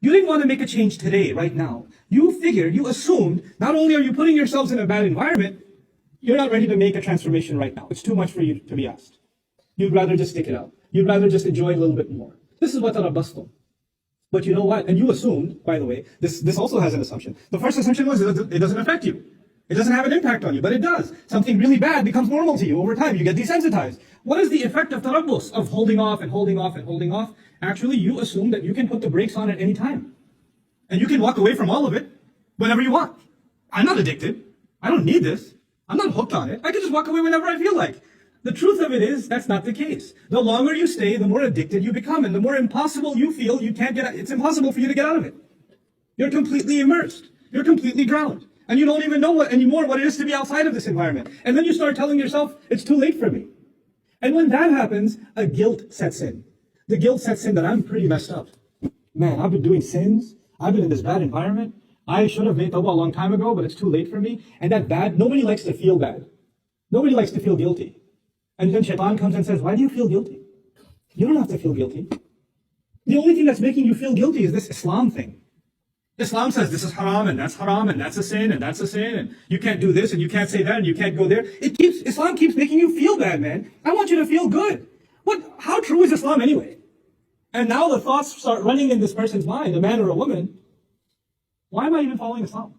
You didn't want to make a change today, right now. You assumed, not only are you putting yourselves in a bad environment, you're not ready to make a transformation right now. It's too much for you to be asked. You'd rather just stick it out. You'd rather just enjoy a little bit more. This is what's baston. But you know what? And you assumed, by the way, this also has an assumption. The first assumption was it doesn't affect you. It doesn't have an impact on you, but it does. Something really bad becomes normal to you over time. You get desensitized. What is the effect of tarabbus, of holding off and holding off and holding off? Actually, you assume that you can put the brakes on at any time. And you can walk away from all of it whenever you want. I'm not addicted. I don't need this. I'm not hooked on it. I can just walk away whenever I feel like. The truth of it is, that's not the case. The longer you stay, the more addicted you become, and the more impossible you feel you can't get out. It's impossible for you to get out of it. You're completely immersed. You're completely drowned. And you don't even know anymore what it is to be outside of this environment. And then you start telling yourself, it's too late for me. And when that happens, a guilt sets in. The guilt sets in that I'm pretty messed up. Man, I've been doing sins. I've been in this bad environment. I should have made tawbah a long time ago, but it's too late for me. And that bad, nobody likes to feel bad. Nobody likes to feel guilty. And then shaitan comes and says, why do you feel guilty? You don't have to feel guilty. The only thing that's making you feel guilty is this Islam thing. Islam says this is haram and that's a sin and that's a sin and you can't do this and you can't say that and you can't go there. Islam keeps making you feel bad, man. I want you to feel good. How true is Islam anyway? And now the thoughts start running in this person's mind, a man or a woman. Why am I even following Islam?